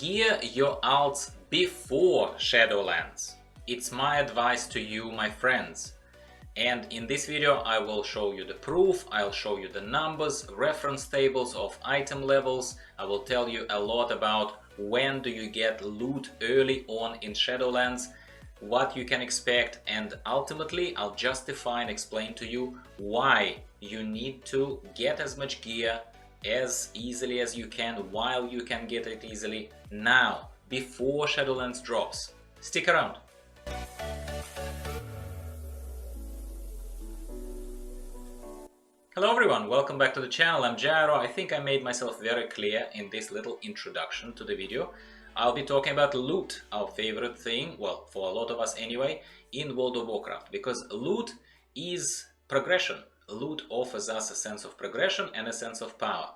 Gear your alts before Shadowlands. It's my advice to you, my friends. And in this video I will show you the proof, I'll show you the numbers, reference tables of item levels. I will tell you a lot about when do you get loot early on in Shadowlands, what you can expect, and ultimately I'll justify and explain to you why you need to get as much gear as easily as you can, while you can get it easily now, before Shadowlands drops. Stick around. Hello everyone, welcome back to the channel. I'm Gyro. I think I made myself very clear in this little introduction to the video. I'll be talking about loot, our favorite thing, well, for a lot of us anyway, in World of Warcraft, because loot is progression. Loot offers us a sense of progression and a sense of power.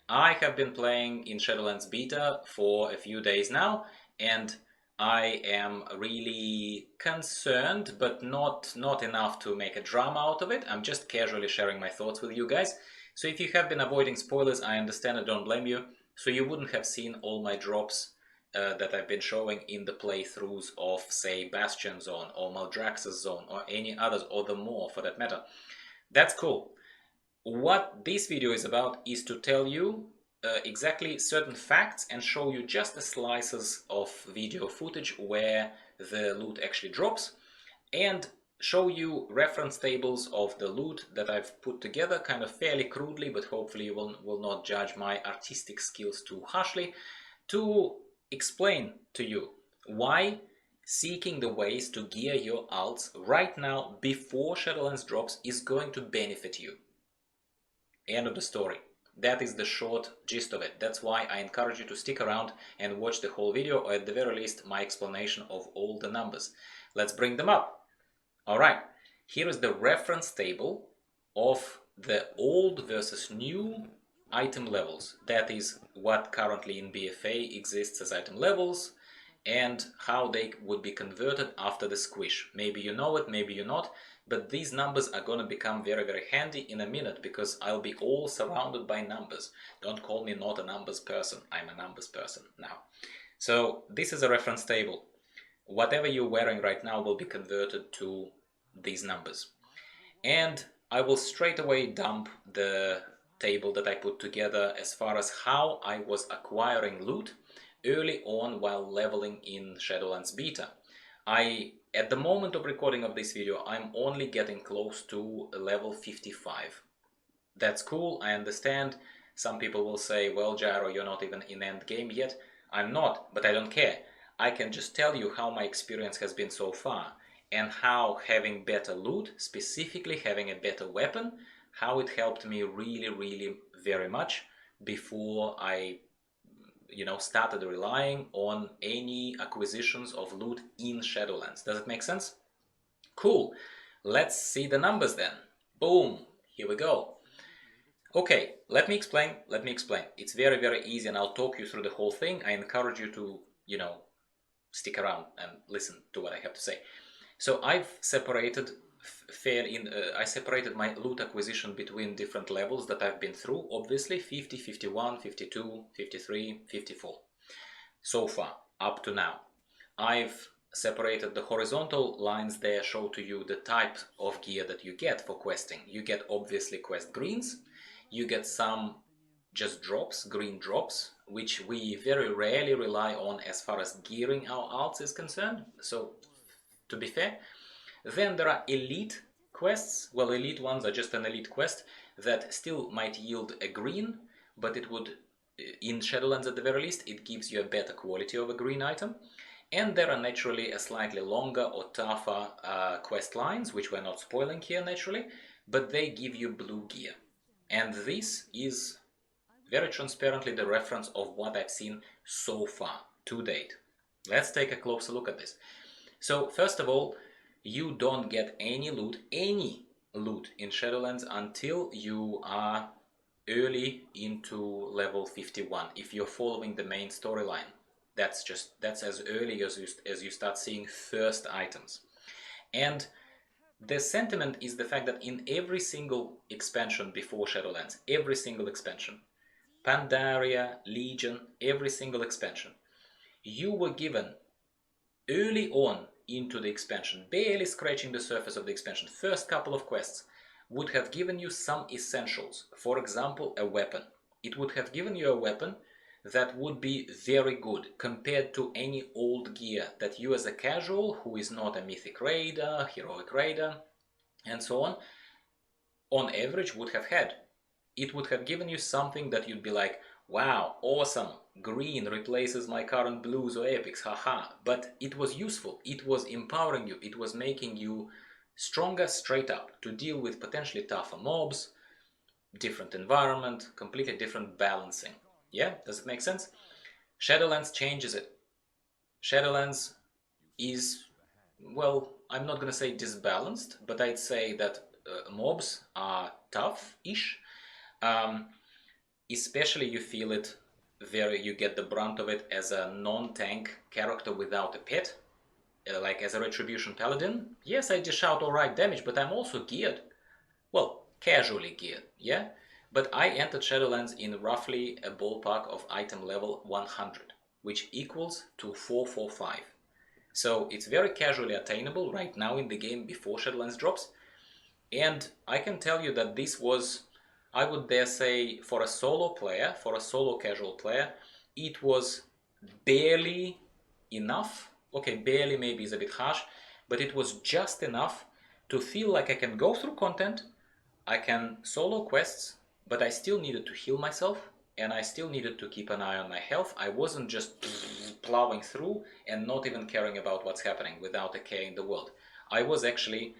I have been playing in Shadowlands beta for a few days now, and I am really concerned, but not enough to make a drama out of it. I'm just casually sharing my thoughts with you guys. So if you have been avoiding spoilers, I understand, I don't blame you. So you wouldn't have seen all my drops that I've been showing in the playthroughs of, say, Bastion Zone or Maldraxxus Zone or any others, or the more for that matter. That's cool. What this video is about is to tell you exactly certain facts and show you just the slices of video footage where the loot actually drops, and show you reference tables of the loot that I've put together kind of fairly crudely, but hopefully you will not judge my artistic skills too harshly, to explain to you why seeking the ways to gear your alts right now before Shadowlands drops is going to benefit you. End of the story. That is the short gist of it. That's why I encourage you to stick around and watch the whole video, or at the very least my explanation of all the numbers. Let's bring them up. Alright, here is the reference table of the old versus new item levels. That is what currently in BFA exists as item levels, and how they would be converted after the squish. Maybe you know it, maybe you're not, but these numbers are going to become very handy in a minute, because I'll be all surrounded by numbers. Don't call me not a numbers person, I'm a numbers person now. So this is a reference table. Whatever you're wearing right now will be converted to these numbers. And I will straight away dump the table that I put together as far as how I was acquiring loot early on while leveling in Shadowlands beta. At the moment of recording of this video, I'm only getting close to level 55. That's cool, I understand. Some people will say, well, Gyro, you're not even in end game yet. I'm not, but I don't care. I can just tell you how my experience has been so far, and how having better loot, specifically having a better weapon, how it helped me really very much before I started relying on any acquisitions of loot in Shadowlands. Does it make sense? Cool. Let's see the numbers then. Boom. Here we go. Okay, let me explain. It's very easy, and I'll talk you through the whole thing. I encourage you to, stick around and listen to what I have to say. So I've separated I separated my loot acquisition between different levels that I've been through, obviously 50, 51, 52, 53, 54. So far, up to now. I've separated the horizontal lines there, show to you the type of gear that you get for questing. You get obviously quest greens, you get some just drops, green drops, which we very rarely rely on as far as gearing our alts is concerned, so to be fair. Then there are elite quests. Well, elite ones are just an elite quest that still might yield a green, but it would, in Shadowlands at the very least, it gives you a better quality of a green item. And there are naturally a slightly longer or tougher quest lines, which we're not spoiling here naturally, but they give you blue gear. And this is very transparently the reference of what I've seen so far, to date. Let's take a closer look at this. So, first of all, you don't get any loot in Shadowlands until you are early into level 51, if you're following the main storyline. That's as early as you start seeing first items. And the sentiment is the fact that in every single expansion before Shadowlands, every single expansion, Pandaria, Legion, every single expansion, you were given early on into the expansion, barely scratching the surface of the expansion, first couple of quests would have given you some essentials. For example, a weapon. It would have given you a weapon that would be very good compared to any old gear that you as a casual who is not a mythic raider, heroic raider, and so on average would have had. It would have given you something that you'd be like, wow, awesome, green replaces my current blues or epics, haha. But it was useful, it was empowering you, it was making you stronger straight up to deal with potentially tougher mobs, different environment, completely different balancing. Yeah, does it make sense? Shadowlands changes it. Shadowlands is, well, I'm not gonna say disbalanced, but I'd say that mobs are tough-ish. Especially you feel it you get the brunt of it as a non-tank character without a pet, like as a Retribution Paladin. Yes, I dish out alright damage, but I'm also geared. Well, casually geared, yeah? But I entered Shadowlands in roughly a ballpark of item level 100, which equals to 445. So it's very casually attainable right now in the game before Shadowlands drops. And I can tell you that this was, I would dare say, for a solo player, for a solo casual player, it was barely enough. Okay, barely maybe is a bit harsh, but it was just enough to feel like I can go through content, I can solo quests, but I still needed to heal myself, and I still needed to keep an eye on my health. I wasn't just plowing through and not even caring about what's happening without a care in the world. I was actually,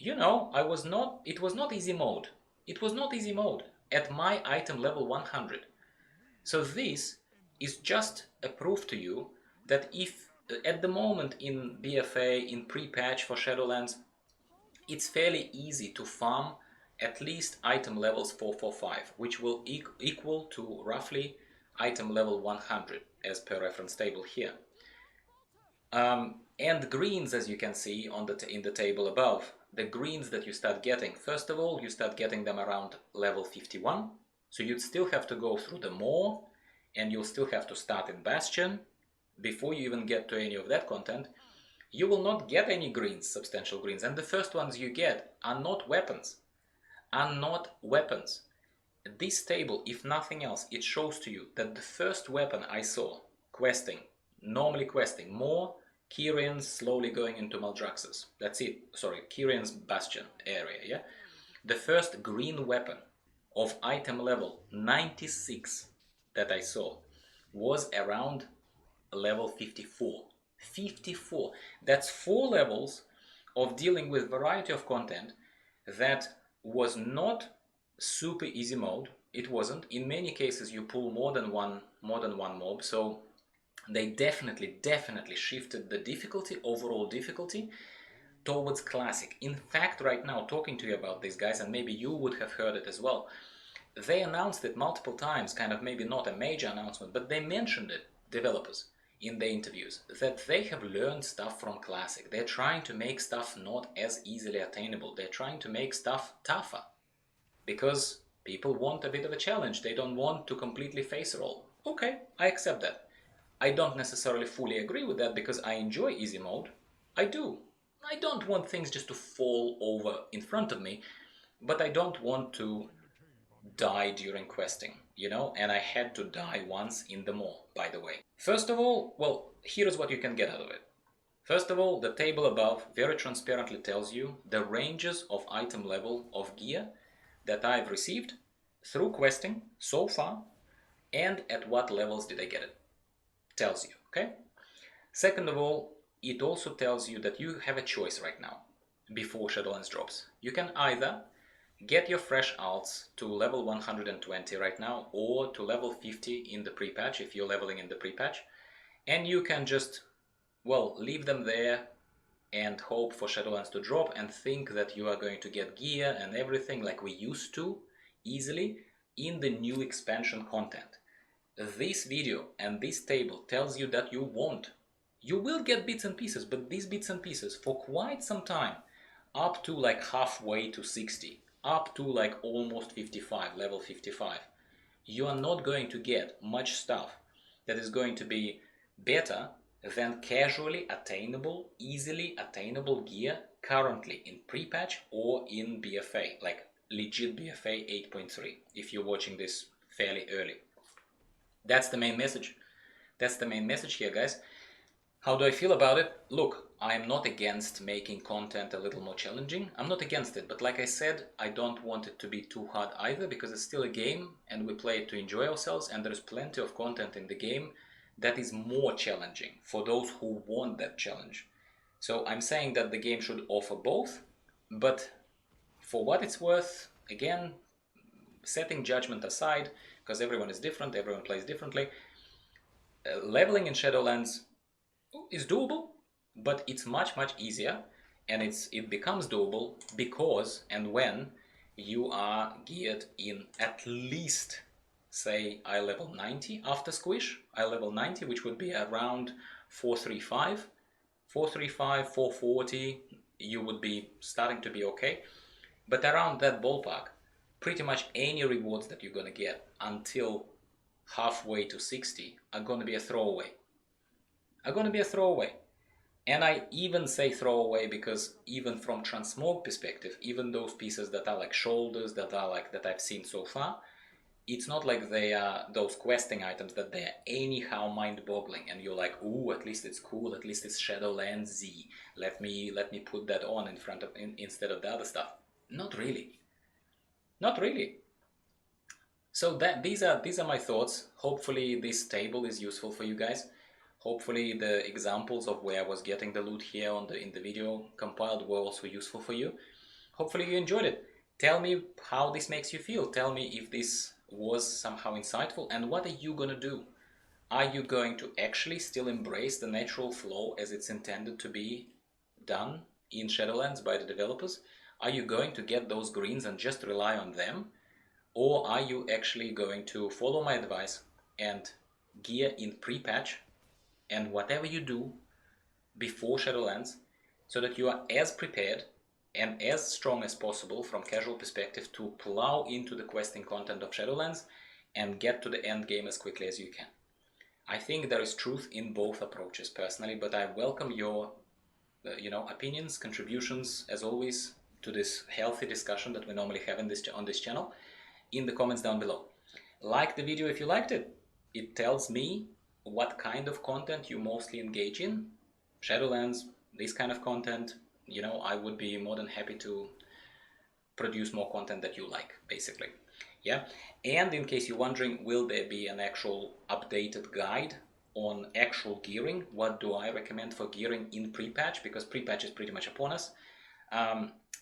I was not, it was not easy mode. It was not easy mode at my item level 100. So this is just a proof to you that if at the moment in BFA, in pre-patch for Shadowlands, it's fairly easy to farm at least item levels 445, which will equal to roughly item level 100 as per reference table here. And greens, as you can see in the table above, the greens that you start getting, first of all, you start getting them around level 51, so you'd still have to go through the Maw, and you'll still have to start in Bastion before you even get to any of that content. You will not get any greens, substantial greens, and the first ones you get are not weapons. This table, if nothing else, it shows to you that the first weapon I saw normally questing, Maw, Kyrian's slowly going into Maldraxxus. That's it. Sorry, Kyrian's Bastion area, yeah? The first green weapon of item level 96 that I saw was around level 54. 54. That's 4 levels of dealing with variety of content that was not super easy mode. It wasn't. In many cases you pull more than one mob, so they definitely shifted the overall difficulty towards classic. In fact, right now, talking to you about these guys, and maybe you would have heard it as well, they announced it multiple times, kind of maybe not a major announcement, but they mentioned it, developers, in the interviews, that they have learned stuff from classic. They're trying to make stuff not as easily attainable. They're trying to make stuff tougher, because people want a bit of a challenge. They don't want to completely face roll. Okay, I accept that. I don't necessarily fully agree with that because I enjoy easy mode. I do. I don't want things just to fall over in front of me, but I don't want to die during questing, and I had to die once in the Maw, by the way. First of all, well, here's what you can get out of it. First of all, the table above very transparently tells you the ranges of item level of gear that I've received through questing so far, and at what levels did I get it. Tells you, okay? Second of all, it also tells you that you have a choice right now before Shadowlands drops. You can either get your fresh alts to level 120 right now, or to level 50 in the pre-patch if you're leveling in the pre-patch, and you can just, well, leave them there and hope for Shadowlands to drop and think that you are going to get gear and everything like we used to easily in the new expansion content. This video and this table tells you that you won't. You will get bits and pieces, but these bits and pieces for quite some time, up to like halfway to 60, up to like almost 55, level 55, you are not going to get much stuff that is going to be better than casually attainable, easily attainable gear currently in pre-patch or in BFA, like legit BFA 8.3, if you're watching this fairly early. That's the main message. That's the main message here, guys. How do I feel about it? Look, I'm not against making content a little more challenging. I'm not against it, but like I said, I don't want it to be too hard either, because it's still a game and we play it to enjoy ourselves, and there's plenty of content in the game that is more challenging for those who want that challenge. So I'm saying that the game should offer both, but for what it's worth, again, setting judgment aside, because everyone is different, everyone plays differently, leveling in Shadowlands is doable, but it's much easier, and it becomes doable because and when you are geared in at least, say, iLevel 90 after squish, iLevel 90, which would be around 435, 440, you would be starting to be okay. But around that ballpark, pretty much any rewards that you're gonna get until halfway to 60 are gonna be a throwaway. And I even say throwaway because even from transmog perspective, even those pieces that are like shoulders, that I've seen so far, it's not like they are those questing items that they are anyhow mind-boggling and you're like, ooh, at least it's cool, at least it's Shadowlands Z. Let me put that on in front of instead of the other stuff. Not really. Not really. So these are my thoughts. Hopefully this table is useful for you guys. Hopefully the examples of where I was getting the loot here in the video compiled were also useful for you. Hopefully you enjoyed it. Tell me how this makes you feel. Tell me if this was somehow insightful, and what are you gonna do? Are you going to actually still embrace the natural flow as it's intended to be done in Shadowlands by the developers? Are you going to get those greens and just rely on them? Or are you actually going to follow my advice and gear in pre-patch and whatever you do before Shadowlands, so that you are as prepared and as strong as possible from casual perspective to plow into the questing content of Shadowlands and get to the end game as quickly as you can? I think there is truth in both approaches personally, but I welcome your opinions, contributions, as always, to this healthy discussion that we normally have on this channel in the comments down below. Like the video if you liked it. It tells me what kind of content you mostly engage in. Shadowlands, this kind of content, I would be more than happy to produce more content that you like, basically. Yeah, and in case you're wondering, will there be an actual updated guide on actual gearing? What do I recommend for gearing in pre-patch? Because pre-patch is pretty much upon us.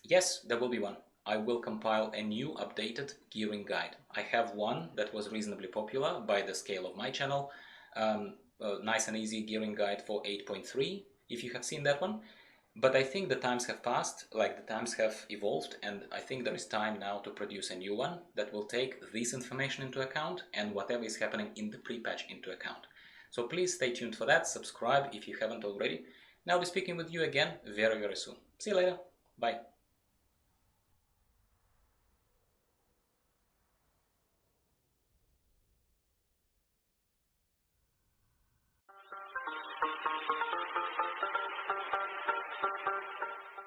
Yes, there will be one. I will compile a new updated gearing guide. I have one that was reasonably popular by the scale of my channel. A nice and easy gearing guide for 8.3, if you have seen that one. But I think the times have passed, like the times have evolved, and I think there is time now to produce a new one that will take this information into account and whatever is happening in the pre-patch into account. So please stay tuned for that, subscribe if you haven't already. And I'll be speaking with you again very soon. See you later. Bye.